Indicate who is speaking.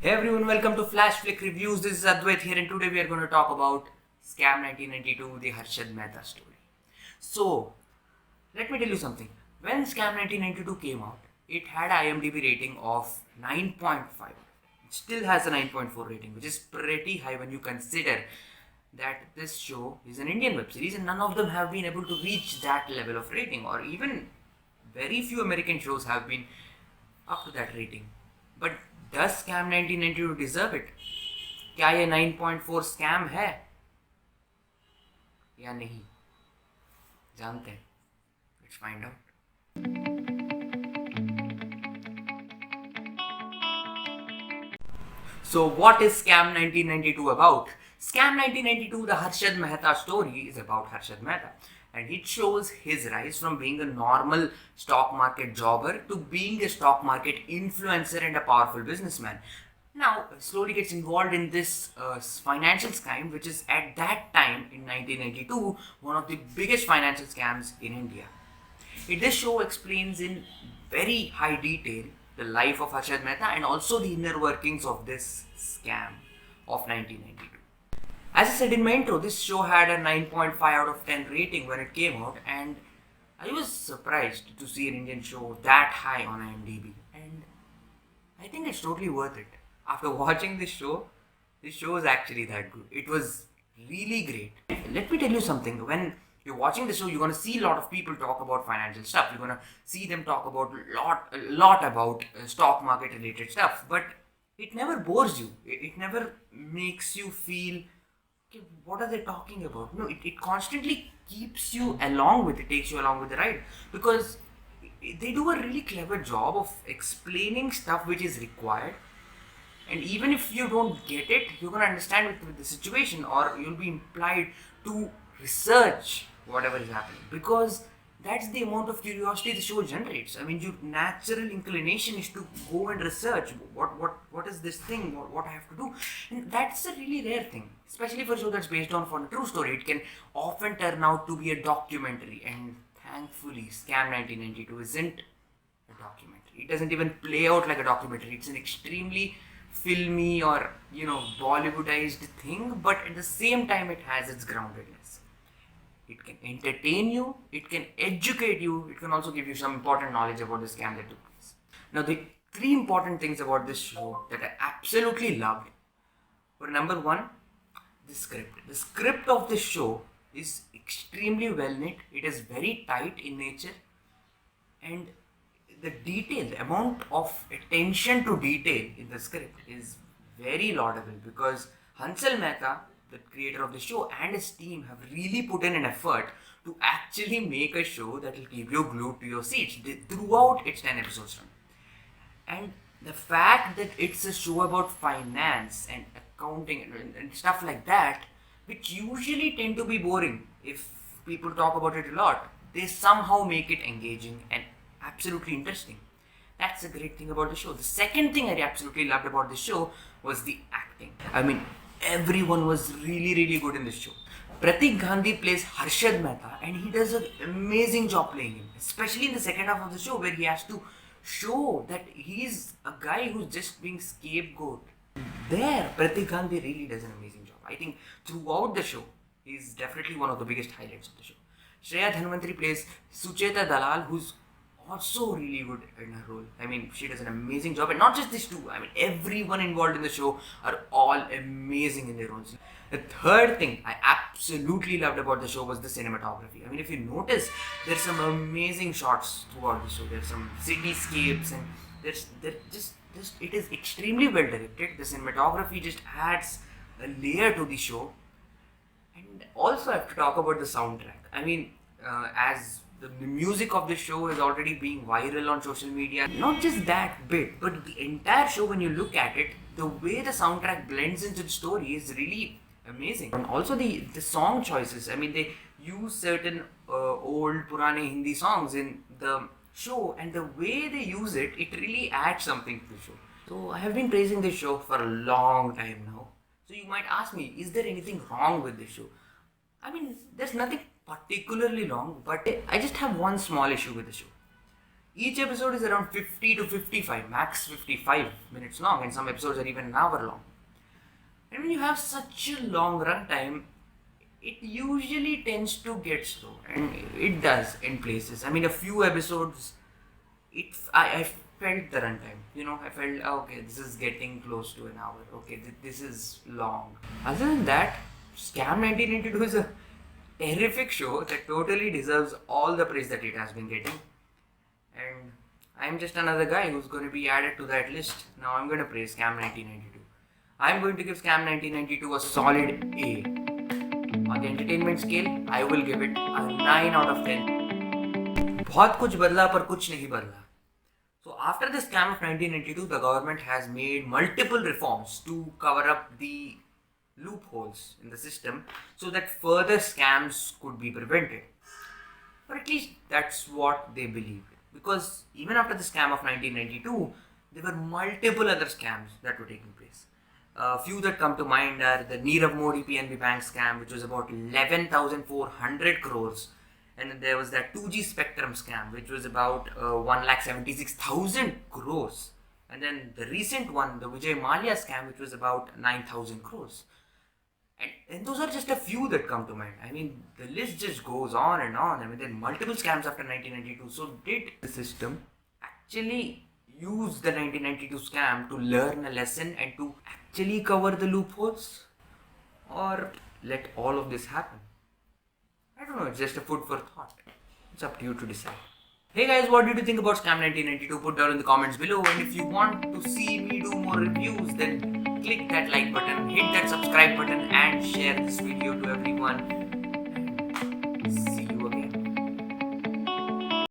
Speaker 1: Hey everyone, welcome to Flash Flick Reviews. This is Advait here, and today we are going to talk about Scam 1992, the Harshad Mehta story. So, let me tell you something. When Scam 1992 came out, it had an IMDb rating of 9.5. It still has a 9.4 rating, which is pretty high when you consider that this show is an Indian web series and none of them have been able to reach that level of rating, or even very few American shows have been up to that rating. But does Scam 1992 deserve it? क्या ये 9.4 scam है या नहीं? जानते हैं. Let's find out. So what is Scam 1992 about? Scam 1992, the Harshad Mehta story, is about Harshad Mehta, and it shows his rise from being a normal stock market jobber to being a stock market influencer and a powerful businessman. Now, slowly gets involved in this financial scam, which is at that time in 1992 one of the biggest financial scams in India. This show explains in very high detail the life of Harshad Mehta and also the inner workings of this scam of 1992. As I said in my intro, this show had a 9.5 out of 10 rating when it came out, and I was surprised to see an Indian show that high on IMDb, and I think it's totally worth it. After watching this show is actually that good. It was really great. Let me tell you something. When you're watching the show, you're going to see a lot of people talk about financial stuff. You're going to see them talk about a lot about stock market related stuff, but it never bores you. It never makes you feel, okay, what are they talking about? No, it constantly keeps you along with it, takes you along with the ride, because they do a really clever job of explaining stuff which is required. And even if you don't get it, you're going to understand it with the situation, or you'll be implied to research whatever is happening, because that's the amount of curiosity the show generates. I mean, your natural inclination is to go and research what is this thing, what I have to do, and that's a really rare thing, especially for a show that's based on a true story. It can often turn out to be a documentary, and thankfully, Scam 1992 isn't a documentary. It doesn't even play out like a documentary. It's an extremely filmy or Bollywoodized thing, but at the same time it has its groundedness. It can entertain you, it can educate you, it can also give you some important knowledge about the scam that took place. Now, the three important things about this show that I absolutely loved were: number one, the script. The script of this show is extremely well knit, it is very tight in nature, and the detail, the amount of attention to detail in the script is very laudable, because Hansal Mehta, the creator of the show, and his team have really put in an effort to actually make a show that will keep you glued to your seats throughout its 10 episodes run. And the fact that it's a show about finance and accounting and stuff like that, which usually tend to be boring if people talk about it a lot, they somehow make it engaging and absolutely interesting. That's a great thing about the show. The second thing I absolutely loved about the show was the acting. I mean, everyone was really good in this show. Pratik Gandhi plays Harshad Mehta, and he does an amazing job playing him, especially in the second half of the show, where he has to show that he's a guy who's just being scapegoat. There, Pratik Gandhi really does an amazing job. I think throughout the show, he's definitely one of the biggest highlights of the show. Shreya Dhanvantri plays Sucheta Dalal, who's also really good in her role. I mean, she does an amazing job, and not just these two. I mean, everyone involved in the show are all amazing in their roles. The third thing I absolutely loved about the show was the cinematography. I mean, if you notice, there's some amazing shots throughout the show. There's some cityscapes, and there's it is extremely well directed. The cinematography just adds a layer to the show. And also, I have to talk about the soundtrack. I mean, as the music of the show is already being viral on social media. Not just that bit, but the entire show, when you look at it, the way the soundtrack blends into the story is really amazing. And also the song choices. I mean, they use certain old Purane Hindi songs in the show, and the way they use it, it really adds something to the show. So I have been praising this show for a long time now. So you might ask me, is there anything wrong with this show? I mean, there's nothing particularly wrong, but I just have one small issue with the show. Each episode is around 50 to 55, max 55 minutes long, and some episodes are even an hour long. And when you have such a long runtime, it usually tends to get slow, and it does in places. I mean, a few episodes, I felt the runtime. I felt okay, this is getting close to an hour. Okay, this is long. Other than that, Scam 1992 is a terrific show that totally deserves all the praise that it has been getting. And I'm just another guy who's going to be added to that list. Now I'm going to praise Scam 1992. I'm going to give Scam 1992 a solid A. On the entertainment scale, I will give it a 9 out of 10. बहुत कुछ बदला पर कुछ नहीं बदला. So after the scam of 1992, the government has made multiple reforms to cover up the loopholes in the system so that further scams could be prevented. Or at least that's what they believed. Because even after the scam of 1992, there were multiple other scams that were taking place. A few that come to mind are the Nirav Modi PNB Bank scam, which was about 11,400 crores. And then there was that 2G Spectrum scam, which was about 1,76,000 crores. And then the recent one, the Vijay Mallya scam, which was about 9,000 crores. And those are just a few that come to mind. I mean, the list just goes on and on. I mean, there are multiple scams after 1992. So did the system actually use the 1992 scam to learn a lesson and to actually cover the loopholes? Or let all of this happen? I don't know, it's just a food for thought. It's up to you to decide. Hey guys, what did you think about Scam 1992? Put down in the comments below. And if you want to see me do more reviews, then click that like button, hit that subscribe button, and share this video to everyone